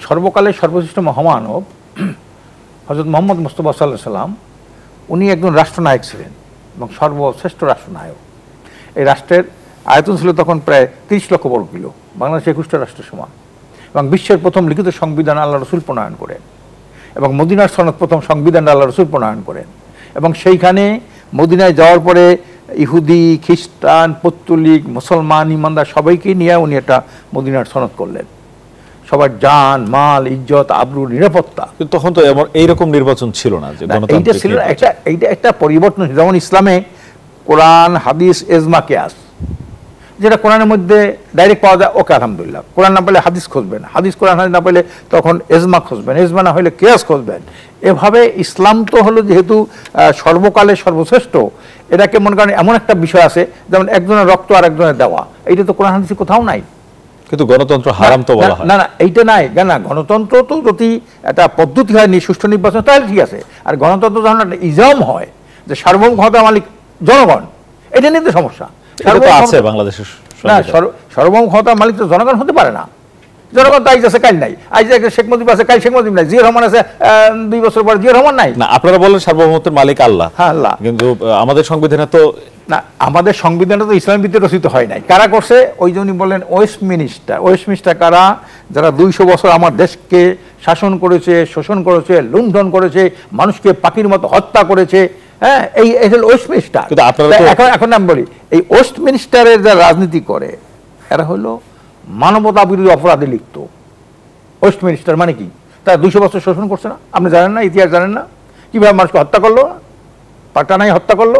সর্বকালের সর্বশ্রেষ্ঠ মহামানব হযরত মুহাম্মদ মুস্তাফা সাল্লাল্লাহু আলাইহি সাল্লাম, উনি একজন রাষ্ট্রনায়ক ছিলেন এবং সর্বশ্রেষ্ঠ রাষ্ট্রনায়ক। এই রাষ্ট্রের আয়তন ছিল তখন প্রায় 30 লক্ষ বর্গ কিলো, বাংলাদেশ 21টা রাষ্ট্রের সমান, এবং বিশ্বের প্রথম লিখিত সংবিধান আল্লাহ রসুল প্রণয়ন করেন, এবং মদিনার সনদ প্রথম সংবিধান আল্লাহ রসুল প্রণয়ন করেন, এবং সেইখানে মদিনায় যাওয়ার পরে ইহুদি, খ্রিস্টান, পৌত্তলিক, মুসলমান, ইমানদার সবাইকে নিয়ে উনি একটা মদিনার সনদ করলেন। সবার জান, মাল, ইজ্জত, আবরু, নিরাপত্তা। কিন্তু তখন তো এইরকম নির্বাচন ছিল না যে এইটা ছিল এইটা একটা পরিবর্তন। যেমন ইসলামে কোরআন, হাদিস, এজমা, কিয়াস, যেটা কোরআনের মধ্যে ডাইরেক্ট পাওয়া যায়, ওকে আলহামদুলিল্লাহ। কোরআন না পেলে হাদিস খুঁজবেন, হাদিস কোরআন না পেলে তখন এজমা খুঁজবেন, এজমা না হলে কিয়াস খুঁজবেন। এভাবে ইসলাম তো হলো যেহেতু সর্বকালের সর্বশ্রেষ্ঠ, এটাকে মনে করেন এমন একটা বিষয় আছে, যেমন একজনের রক্ত আর একজনের দেওয়া, এইটা তো কোরআন হাদিসে কোথাও নাই। কিন্তু গণতন্ত্র হারাম তো বলা হয় না, না, এইটা নাই না। গণতন্ত্র তো যদি একটা পদ্ধতি হয়, সুষ্ঠু নির্বাচন, তাহলে ঠিক আছে। আর গণতন্ত্র যখন একটা ইজম হয় যে সার্বভৌম ক্ষমতার মালিক জনগণ, এটা নিয়ে তো সমস্যা। আছে বাংলাদেশের না, সার্বভৌম ক্ষমতার মালিক তো জনগণ হতে পারে না। জনগণ তো আইজ আছে, কাল নাই। আইজ শেখ মুজিব আছে, কাল শেখ মুজিব নাই। জিয়া রহমান আছে, 2 বছর পর জিয়া রহমান নাই। না, আপনারা বলেন সার্বভৌমত্বের মালিক আল্লাহ। হ্যাঁ, আল্লাহ। কিন্তু আমাদের সংবিধানে তো না, আমাদের সংবিধানটা তো ইসলামের ভিত্তিতে রচিত হয় নাই। কারা করছে? ওই জন্যই বললেন ওয়েস্টমিনিস্টার কারা? যারা 200 বছর আমার দেশকে শাসন করেছে, শোষণ করেছে, লুণ্ঠন করেছে, মানুষকে পাখির মতো হত্যা করেছে। হ্যাঁ, এই হল ওয়েস্টমিনিস্টার। এখন আমি বলি, এই ওয়েস্টমিনিস্টারের যারা রাজনীতি করে, এরা হলো মানবতা বিরোধী অপরাধে লিপ্ত। ওয়েস্টমিনিস্টার মানে কি? তারা 200 বছর শোষণ করছে না? আপনি জানেন না? ইতিহাস জানেন না? কিভাবে মানুষকে হত্যা করলো, পাটানাই হত্যা করলো,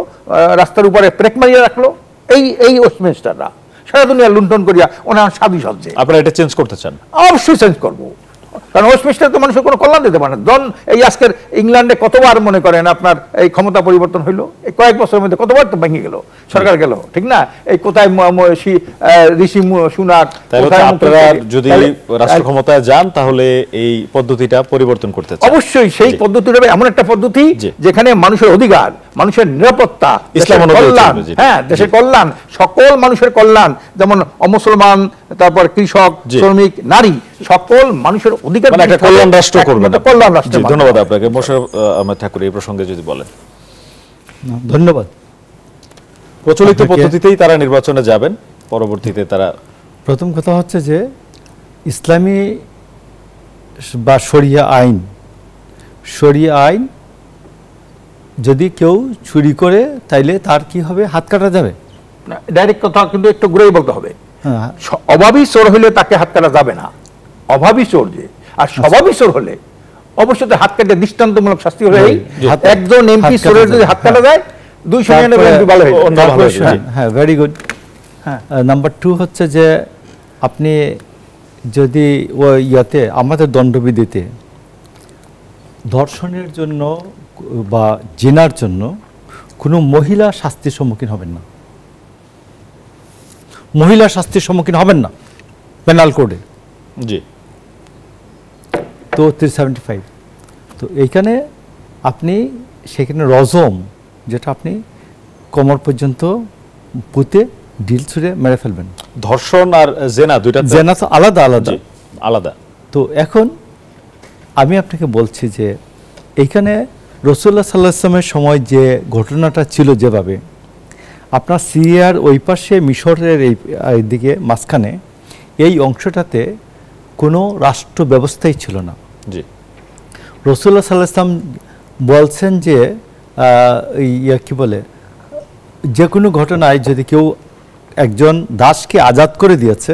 রাস্তার উপরে প্রেক মারিয়ে রাখলো। এই ওয়েস্টমিনিস্টাররা সারা দুনিয়া লুণ্ঠন করিয়া ওনার সাধু সজ্জে। আপনারা এটা চেঞ্জ করতে চান? অবশ্যই চেঞ্জ করবো, কারণ ওয়েস্টমিনিস্টার তো মানুষের কোনো কল্যাণ দিতে পারে না। এই আজকের ইংল্যান্ডে কতবার মনে করেন আপনার এই ক্ষমতা পরিবর্তন হইলো, এই কয়েক বছরের মধ্যে কতবার তো ভেঙে গেল, সরকার গেল, ঠিক না? এই কোথায় ঋষি সুনাক। আপনারা যদি রাষ্ট্র ক্ষমতায় যান, তাহলে এই পদ্ধতিটা পরিবর্তন করতে চান? অবশ্যই। সেই পদ্ধতিটা এমন একটা পদ্ধতি যেখানে মানুষের অধিকার, মানুষের নিরাপত্তা, কল্যাণ, হ্যাঁ, দেশের কল্যাণ, সকল মানুষের কল্যাণ, যেমন অমুসলমান, তারপর কৃষক, শ্রমিক, নারী, সকল মানুষের অধিকার, একটা কল্যাণ রাষ্ট্র করবেন। কল্যাণ রাষ্ট্র। ধন্যবাদ আপনাকে। মোশাররফ আহমেদ ঠাকুর, এই প্রসঙ্গে যদি বলেন। ধন্যবাদ। প্রচলিত পদ্ধতিতেই তারা নির্বাচনে যাবেন, পরবর্তীতে তারা, প্রথম কথা হচ্ছে যে ইসলামী বা শরিয়া আইন যদি কেউ চুরি করে, তাইলে তার কি হবে? হাত কাটা যাবে না। ডাইরেক্ট কথা কিন্তু একটু ঘুরেই বলতে হবে। অভাবী চোর হলে তাকে হাত কাটা যাবে না, অভাবী চোর যে। আর স্বভাবী চোর হলে অবশ্যই হাত কাটে দৃষ্টান্তমূলক শাস্তি হলে, একজন এমপি চোরের যদি হাত কাটা যায়, 299 ভালো হয়ে যায়। হ্যাঁ, ভেরি গুড। নাম্বার 2 হচ্ছে যে আপনি যদি ওই ইয়াতে আমাদের দণ্ডবিধিতে ধর্ষণের জন্য বা জিনার জন্য কোনো মহিলা শাস্তির সম্মুখীন হবেন না, মহিলা শাস্তির সম্মুখীন হবেন না পেনাল কোডে। জি। তো 375। তো এইখানে আপনি সেখানে রজম, যেটা আপনি কোমর পর্যন্ত পুঁতে ঢিল ছুঁড়ে মেরে ফেলবেন। ধর্ষণ আর জেনা দুইটা, জেনা তো আলাদা আলাদা আলাদা। তো এখন আমি আপনাকে বলছি যে এইখানে রাসূলুল্লাহ সাল্লাল্লাহু আলাইহি ওয়াসাল্লামের সময় যে ঘটনাটা ছিল, যেভাবে আপনার সিরিয়ার ওই পাশে, মিশরের এই দিকে মাঝখানে এই অংশটাতে কোনো রাষ্ট্র ব্যবস্থাই ছিল না। জি। রাসূলুল্লাহ সাল্লাল্লাহু আলাইহি ওয়াসাল্লাম বলছেন যে কি বলে, যে কোনো ঘটনায় যদি কেউ একজন দাসকে আজাদ করে দিয়েছে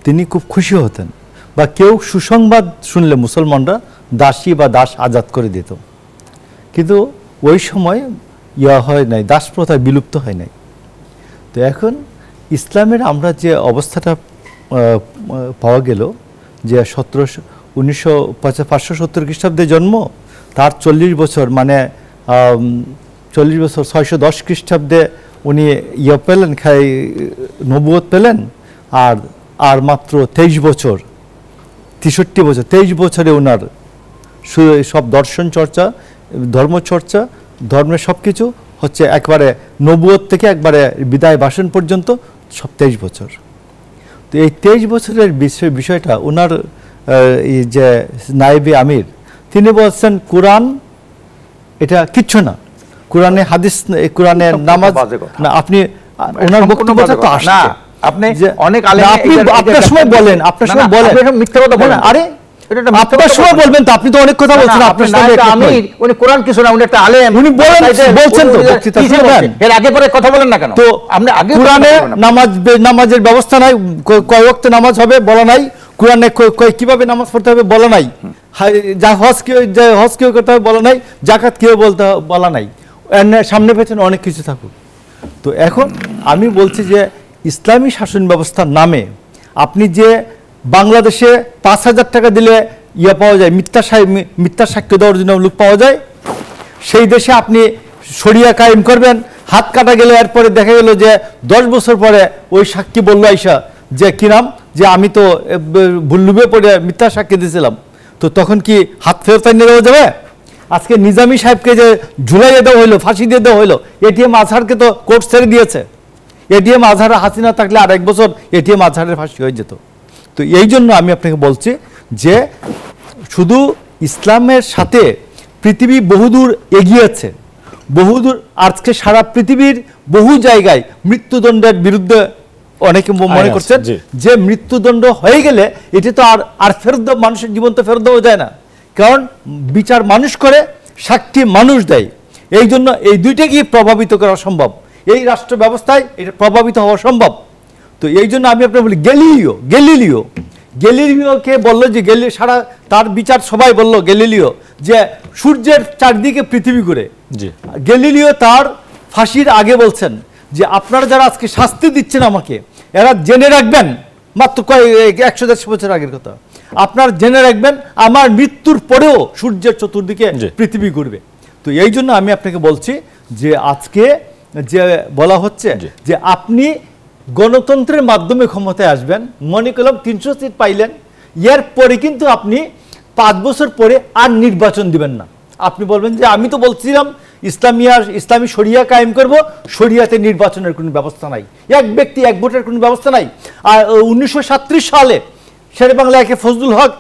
তিনি খুব খুশি হতেন, বা কেউ সুসংবাদ শুনলে মুসলমানরা দাসী বা দাস আজাদ করে দিত। কিন্তু ওই সময় হয় নাই, দাস প্রথা বিলুপ্ত হয় নাই। তো এখন ইসলামের আমরা যে অবস্থাটা পাওয়া গেল যে 570 খ্রিস্টাব্দে জন্ম, তার 40 বছর মানে 40 বছর 610 খ্রিস্টাব্দে উনি পেলেন, নবুয়ত পেলেন, আর মাত্র 23 বছর 63 বছর 23 বছরে ওনার সব দর্শন চর্চা, ধর্মচর্চা, ধর্মের সব কিছু হচ্ছে একবারে নবুয়ত থেকে একবারে বিদায় ভাষণ পর্যন্ত সব 23 বছর। তো এই 23 বছরের বিষয়টা ওনার এই যে নায়েবে আমির তিনি বলছেন কোরআন এটা কিচ্ছু না, কোরআনে হাদিস, কোরআনে নামাজ না। আপনি ওনার বক্তব্যটা তো আসছে, আপনি অনেক আলেম আপনার সময় বলেন, আপনার সময় বলেন মিথ্যা কথা বলেন। আরে আপনার সময় বলবেন তো, আপনি তো অনেক কথা বলছেন। আপনার সময় আমির উনি কোরআন কিছু না, উনি একটা আলেম, উনি বলছেন তো বক্তৃতা শুনবেন, এর আগে পরে কথা বলেন না কেন? তো আপনি আগে কোরআনে নামাজের ব্যবস্থা নাই, কয় ওয়াক্ত নামাজ হবে বলা নাই, কোরআনে কিভাবে নামাজ পড়তে হবে বলা নাই, হজ কেউ করতে হবে বলা নাই, জাকাত কেউ বলতে বলা নাই, সামনে পেছনে অনেক কিছু থাকুক। তো এখন আমি বলছি যে ইসলামী শাসন ব্যবস্থার নামে আপনি যে বাংলাদেশে 5,000 টাকা দিলে পাওয়া যায়, মিথ্যা সাক্ষ্য দেওয়ার জন্য লোক পাওয়া যায়, সেই দেশে আপনি শরিয়া কায়েম করবেন, হাত কাটা গেলে এরপরে দেখা গেল যে 10 বছর পরে ওই সাক্ষী বলল আইসা যে কি নাম, যে আমি তো ভুল্লুবে পড়ে মিথ্যা সাক্ষী দিয়েছিলাম, তো তখন কি হাত ফেরত নিয়ে দেওয়া যাবে? আজকে নিজামী সাহেবকে যে ঝুলাইয়ে দেওয়া হইলো, ফাঁসি দিয়ে দেওয়া হইলো, এটিএম আজহারকে তো কোর্ট ছেড়ে দিয়েছে। এটিএম আজহার হাসিনা থাকলে আর 1 বছর এটিএম আজহারের ফাঁসি হয়ে যেত। তো এই জন্য আমি আপনাকে বলছি যে শুধু ইসলামের সাথে পৃথিবী বহুদূর এগিয়েছে, বহুদূর। আজকে সারা পৃথিবীর বহু জায়গায় মৃত্যুদণ্ডের বিরুদ্ধে অনেকে মনে করছেন যে মৃত্যুদণ্ড হয়ে গেলে এটি তো আর ফেরত, মানুষের জীবন তো ফেরত দেওয়া যায় না, কারণ বিচার মানুষ করে, সাক্ষী মানুষ দেয়। এই জন্য এই দুইটাকেই প্রভাবিত করা সম্ভব, এই রাষ্ট্র ব্যবস্থায় এটা প্রভাবিত হওয়া সম্ভব। তো এই জন্য আমি আপনার বলি গ্যালিলিওকে বললো যে সারা তার বিচার সবাই বললো গ্যালিলিও যে সূর্যের চারদিকে পৃথিবী ঘুরে। গ্যালিলিও তার ফাঁসির আগে বলছেন যে আপনারা যারা আজকে শাস্তি দিচ্ছেন আমাকে, এরা জেনে রাখবেন, মাত্র 100-150 বছর আগের কথা, আপনারা জেনে রাখবেন আমার মৃত্যুর পরেও সূর্যের চতুর্দিকে পৃথিবী ঘুরবে। তো এই জন্য আমি আপনাকে বলছি যে আজকে যে বলা হচ্ছে যে আপনি গণতন্ত্রের মাধ্যমে ক্ষমতায় আসবেন, মনে করলাম 300 সিট পাইলেন, এর পরে কিন্তু আপনি 5 বছর পরে আর নির্বাচন দিবেন না। আপনি বলবেন যে আমি তো বলছিলাম ইসলামী শরিয়া কায়েম করব, শরিয়াতে নির্বাচনের কোনো ব্যবস্থা নাই, এক ব্যক্তি এক ভোটের কোনো ব্যবস্থা নাই। আর 1937 সালে শেরে বাংলা একে ফজলুল হক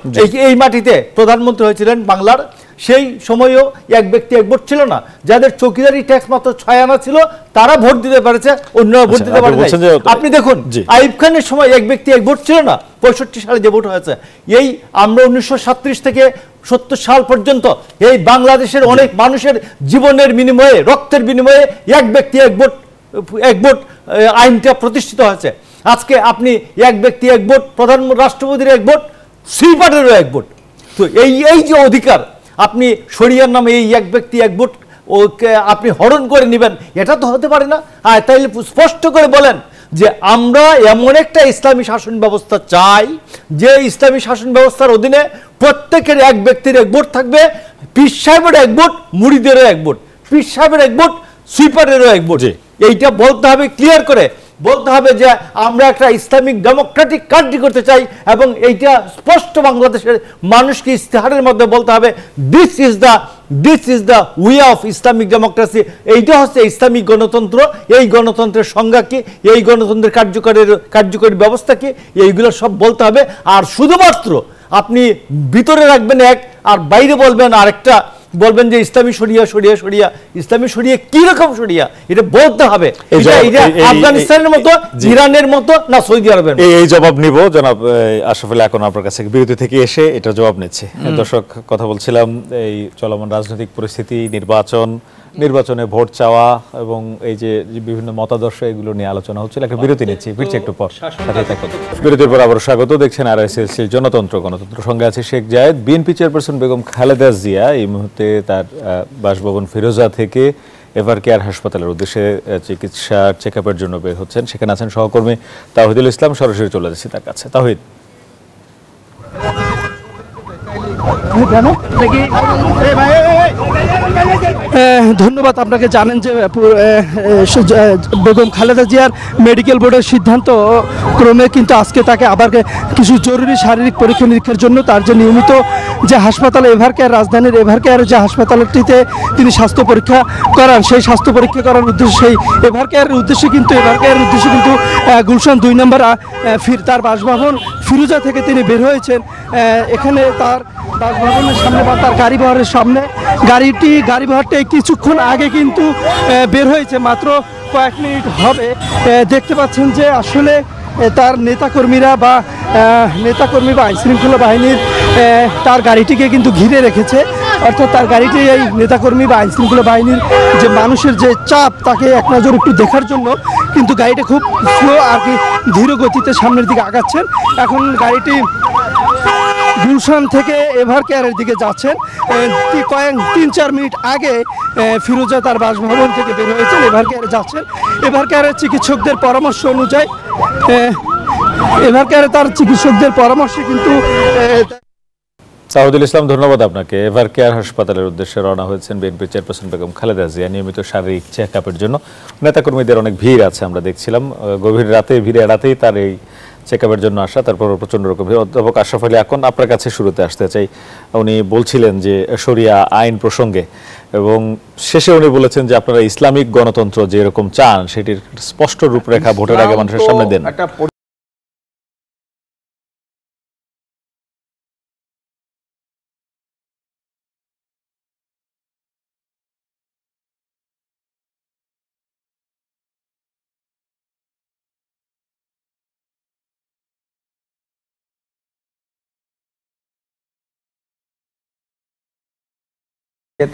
এই মাটিতে প্রধানমন্ত্রী হয়েছিলেন বাংলার, সেই সময়ও এক ব্যক্তি এক ভোট ছিল না, যাদের চৌকিদারি ট্যাক্স মাত্র 6 আনা ছিল তারা ভোট দিতে পেরেছে, অন্যরা ভোট দিতে পারে নাই। আপনি দেখুন আইয়ুব খানের সময় এক ব্যক্তি এক ভোট ছিল না, 65 সালে যে ভোট হয়েছে। এই আমরা 1937 থেকে 70 সাল পর্যন্ত এই বাংলাদেশের অনেক মানুষের জীবনের বিনিময়ে, রক্তের বিনিময়ে এক ব্যক্তি এক ভোট আইনটা প্রতিষ্ঠিত হয়েছে। আজকে আপনি এক ব্যক্তি এক ভোট, প্রধানমন্ত্রী রাষ্ট্রপতির এক ভোট, সুইপারেরও এক ভোট। তো এই যে অধিকার আপনি শরিয়ার নামে এই এক ব্যক্তি এক ভোট আপনি হরণ করে নেবেন, এটা তো হতে পারে না। আর তাইলে স্পষ্ট করে বলেন যে আমরা এমন একটা ইসলামী শাসন ব্যবস্থা চাই যে ইসলামী শাসন ব্যবস্থার অধীনে প্রত্যেকের এক ব্যক্তির এক ভোট থাকবে, পীর সাহেবের এক ভোট, মুরিদেরও এক ভোট, পীর সাহেবের এক ভোট, সুইপারেরও এক ভোট। এইটা বলতে হবে, ক্লিয়ার করে বলতে হবে যে আমরা একটা ইসলামিক ডেমোক্রেটিক কান্ট্রি করতে চাই, এবং এইটা স্পষ্ট বাংলাদেশের মানুষকে ইস্তেহারের মধ্যে বলতে হবে this is the way of Islamic democracy. এইটা হচ্ছে ইসলামিক গণতন্ত্র। এই গণতন্ত্রের সংজ্ঞা কি, এই গণতন্ত্রের কার্যকরী ব্যবস্থা কি, এইগুলো সব বলতে হবে। আর শুধুমাত্র আপনি ভিতরে রাখবেন এক আর বাইরে বলবেন আরেকটা, বলবেন যে ইসলামী শরিয়া শরিয়া শরিয়া, ইসলামী শরিয়া কি রকম শরিয়া এটা বলতে হবে। এটা আফগানিস্তানের মতো, ইরানের মতো, না সৌদি আরবের। এই জবাব নিব জনাব আশরাফ আলী আকন আপনার কাছে, বিরতি থেকে এসে এটা জবাব নিচ্ছে। দর্শক, কথা বলছিলাম এই চলমান রাজনৈতিক পরিস্থিতি, নির্বাচনে ভোট চাওয়া এবং এই যে বিভিন্ন মতাদর্শ, এগুলো নিয়ে আলোচনা হচ্ছিল। একটা বিরতি নিচ্ছি, ফিরছি একটু পর। বিরতির পর আবার স্বাগত। দেখছেন RSLC গণতন্ত্র সঙ্গে আছে শেখ জায়েদ। বিএনপি চেয়ারপারসন বেগম খালেদা জিয়া এই মুহূর্তে তার বাসভবন ফিরোজা থেকে এভার কেয়ার হাসপাতালের উদ্দেশ্যে চিকিৎসা চেকআপের জন্য বের হচ্ছেন। সেখানে আছেন সহকর্মী তাওহিদুল ইসলাম। সরাসরি চলে যাচ্ছি তার কাছে। তাওহিদ, ধন্যবাদ আপনাকে। জানেন যে বেগম খালেদা জিয়ার মেডিকেল বোর্ডের সিদ্ধান্ত ক্রমে কিন্তু আজকে তাকে আবার কিছু জরুরি শারীরিক পরীক্ষা নিরীক্ষার জন্য তার যে নিয়মিত যে হাসপাতালে এভার কেয়ার, রাজধানীর এভার কেয়ারের যে হাসপাতালটিতে তিনি স্বাস্থ্য পরীক্ষা করান, সেই স্বাস্থ্য পরীক্ষা করার উদ্দেশ্যে, সেই এভার কেয়ারের উদ্দেশ্যে কিন্তু গুলশান 2 নম্বর তার বাসভবন ফিরোজা থেকে তিনি বের হয়েছেন। এখানে তার বাসভবনের সামনে বা তার গাড়িবহরের সামনে গাড়িবহরটা কিছুক্ষণ আগে কিন্তু বের হয়েছে, মাত্র কয়েক মিনিট হবে। দেখতে পাচ্ছেন যে আসলে তার নেতাকর্মী বা আইনশৃঙ্খলা বাহিনীর তার গাড়িটিকে কিন্তু ঘিরে রেখেছে। অর্থাৎ তার গাড়িটি এই নেতাকর্মী বা আইনশৃঙ্খলা বাহিনীর যে মানুষের যে চাপ, তাকে এক নজর একটু দেখার জন্য কিন্তু গাড়িটা খুব স্লো আর কি ধীর গতিতে সামনের দিকে আগাচ্ছেন। এখন গাড়িটি গুলশান থেকে এভার কেয়ারের দিকে যাচ্ছেন। 3-4 মিনিট আগে ফিরোজা তার বাসভবন থেকে বের হয়েছেন, এভার কেয়ারে যাচ্ছেন। এভার কেয়ারের চিকিৎসকদের পরামর্শ অনুযায়ী কিন্তু তাওহিদুল ইসলাম, ধন্যবাদ আপনাকে। এভার কেয়ার হাসপাতালের উদ্দেশ্যে রওনা হয়েছেন বিএনপি চেয়ারপারসন বেগম খালেদা জিয়া নিয়মিত শারীরিক চেকআপের জন্য। নেতাকর্মীদের অনেক ভিড় আছে, আমরা দেখছিলাম গভীর রাতে ভিড় এড়াতেই তার এই চেকআপের জন্য আসা। তারপর প্রচন্ড রকম ভিড়। অধ্যাপক আশরাফ আলী আকন, আপনার কাছে শুরুতে আসতে চাই। উনি বলছিলেন যে শরিয়া আইন প্রসঙ্গে, এবং শেষে উনি বলেছেন যে আপনারা ইসলামিক গণতন্ত্র যে এরকম চান সেটির স্পষ্ট রূপরেখা ভোটের আগে মানুষের সামনে দেন।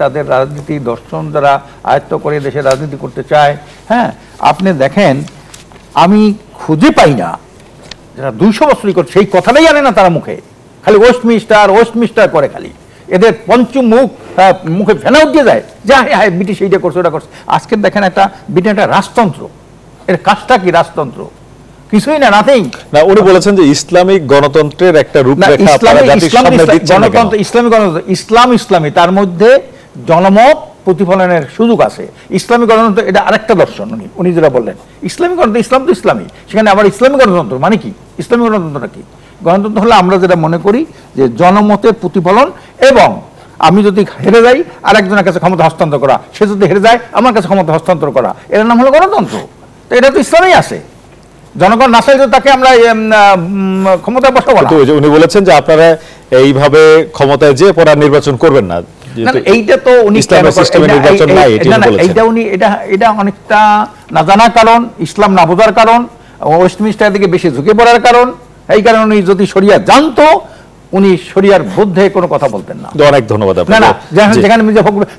তাদের রাজনীতি দর্শন দ্বারা আয়ত্ত করে দেশের রাজনীতি করতে চায়। হ্যাঁ, আপনি দেখেন, আমি খুঁজে পাই না যারা 200 বছরই করে সেই কথাটাই আনে না তারা মুখে, খালি ওয়েস্টমিনিস্টার করে, খালি এদের পঞ্চম মুখে ফেনা উঠিয়ে যায় যে হ্যাঁ ব্রিটিশ এইটা করছে ওটা করছে। আজকে দেখেন ব্রিটেন একটা রাজতন্ত্র, এর কাজটা কি? রাজতন্ত্র কিছুই না, নাথিং। না, উনি বলেছেন যে ইসলামিক গণতন্ত্রের একটা রূপরেখা গণতন্ত্র, ইসলামী গণতন্ত্র, ইসলামী তার মধ্যে জনমত প্রতিফলনের সুযোগ আছে। ইসলামী গণতন্ত্র এটা আরেকটা দর্শন। উনি যেটা বললেন ইসলামী গণতন্ত্র, ইসলাম তো ইসলামী, সেখানে আবার ইসলামী গণতন্ত্র মানে কি? ইসলামী গণতন্ত্রটা কি? গণতন্ত্র হলে আমরা যেটা মনে করি যে জনমতের প্রতিফলন, এবং আমি যদি হেরে যাই আর একজনের কাছে ক্ষমতা হস্তান্তর করা, সে যদি হেরে যায় আমার কাছে ক্ষমতা হস্তান্তর করা, এর নাম হলো গণতন্ত্র। তো এটা তো ইসলামেই আছে। জনগণ না চাইলে তাকে আমরা ক্ষমতা বসাবো না। উনি বলেছেন যে আপনারা এইভাবে ক্ষমতায় যে পরে নির্বাচন করবেন না। এইটা তো উনি এটা অনেকটা না জানার কারণ, ইসলাম না বোঝার কারণ, ওয়েস্টমিনিস্টার দিকে বেশি ঝুঁকে পড়ার কারণ। এই কারণে উনি যদি শরিয়া জানতো, উনি শরিয়ার বিরুদ্ধে কোনো কথা বলতেন না। অনেক ধন্যবাদ। না, যেখানে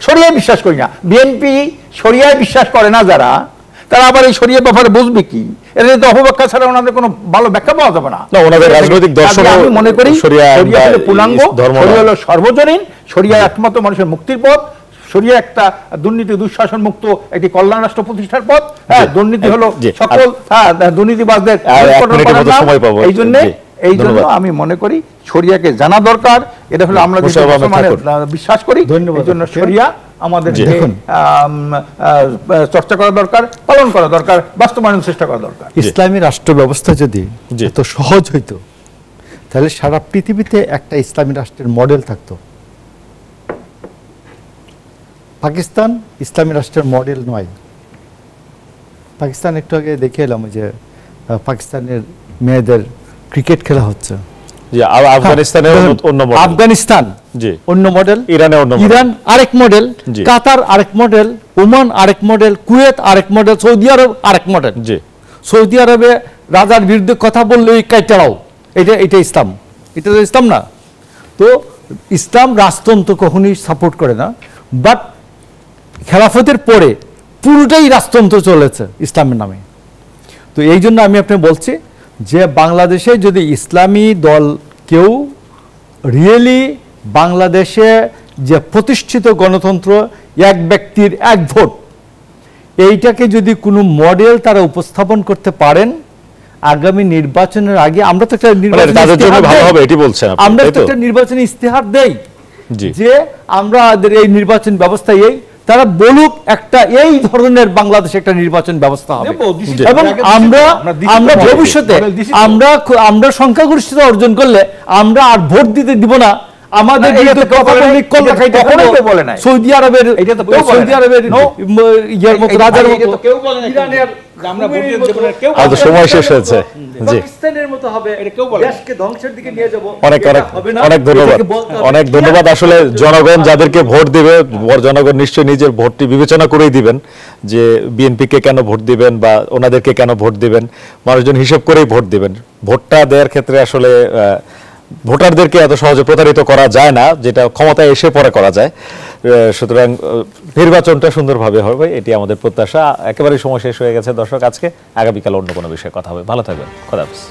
শরিয়ায় বিশ্বাস করি না, বিএনপি শরিয়ায় বিশ্বাস করে না যারা, তারা আবার এই শরিয়ার ব্যাপারে বুঝবে কি? এর তো অপব্যাখ্যা ছাড়া ওনাদের কোনো ভালো ব্যাখ্যা পাওয়া যাবে না। ওনাদের রাজনৈতিক দর্শন, আমি মনে করি শরিয়া হলো পূর্ণাঙ্গ, শরিয়া হলো সর্বজনীন, শরিয়া একমাত্র মানুষের মুক্তির পথ, শরিয়া একটা দুর্নীতি দুঃশাসন মুক্ত একটি কল্যাণ রাষ্ট্র প্রতিষ্ঠার পথ। হ্যাঁ, দুর্নীতি হলো সকল দুর্নীতিবাজদের। এই জন্য আমি মনে করি শরিয়াকে জানা দরকার। এটা হলো আমরা বিশ্বাস করি, এই জন্য শরিয়া আমাদের চর্চা করা দরকার, পালন করা দরকার, বাস্তবায়নের চেষ্টা করা দরকার। ইসলামী রাষ্ট্র ব্যবস্থা যদি এত সহজ হইতো, তাহলে সারা পৃথিবীতে একটা ইসলামী রাষ্ট্রের মডেল থাকতো। পাকিস্তান ইসলামী রাষ্ট্রের মডেল নয়। পাকিস্তান একটু আগে দেখে এলাম যে পাকিস্তানের মেয়েদের ক্রিকেট খেলা হচ্ছে, জি, আফগানিস্তানের অন্য মডেল, আফগানিস্তান জি অন্য মডেল, ইরানে অন্য মডেল, ইরান আরেক মডেল, জি। কাতার আরেক মডেল, ওমান আরেক মডেল, কুয়েত আরেক মডেল, সৌদি আরব আরেক মডেল। জি সৌদি আরবে রাজার বিরুদ্ধে কথা বললে ওই কাইটাড়াও, এটা ইসলাম, এটা তো ইসলাম না। তো ইসলাম রাজতন্ত্র কখনোই সাপোর্ট করে না, বাট খেলাফতের পরে পুরোটাই রাজতন্ত্র চলেছে ইসলামের নামে। তো এই জন্য আমি আপনি বলছি যে বাংলাদেশে যদি ইসলামী দল কেউ রিয়েলি বাংলাদেশে যে প্রতিষ্ঠিত গণতন্ত্র, এক ব্যক্তির এক ভোট, এইটাকে যদি কোনো মডেল তারা উপস্থাপন করতে পারেন আগামী নির্বাচনের আগে, আমরা তো একটা তাদের জন্য ভালো হবে এটি বলছেন আপনি, আমরা তাই তো তো? একটা নির্বাচনী ইস্তেহার দেই জি। যে আমরা এই নির্বাচন ব্যবস্থা তারা বলুক একটা এই ধরনের বাংলাদেশে একটা নির্বাচন ব্যবস্থা হবে, এবং আমরা ভবিষ্যতে আমরা সংখ্যাগরিষ্ঠতা অর্জন করলে আমরা আর ভোট দিতে দিব না। আমাদের সৌদি আরবের ইয়ের মতো, রাজার মতো, ইরানের সময় শেষ হয়েছে। জি, পাকিস্তানের মতো হবে, দেশকে ধ্বংসের দিকে নিয়ে যাব। অনেক ধন্যবাদ, অনেক ধন্যবাদ। আসলে জনগণ যাদেরকে ভোট দিবে, জনগণ নিশ্চয়ই নিজের ভোটটি বিবেচনা করেই দিবেন যে বিএনপিকে কেন ভোট দিবেন বা ওনাদেরকে কেন ভোট দিবেন, মানুষজন হিসেব করেই ভোট দিবেন। ভোটটা দেওয়ার ক্ষেত্রে আসলে ভোটারদেরকে এত সহজে প্রতারিত করা যায় না, যেটা ক্ষমতায় এসে পরে করা যায়। সুতরাং নির্বাচনটা সুন্দরভাবে হবে, এটি আমাদের প্রত্যাশা। একেবারে সময় শেষ হয়ে গেছে দর্শক, আজকে আগামীকাল অন্য কোনো বিষয়ে কথা হবে। ভালো থাকবেন, খোদা হাফেজ।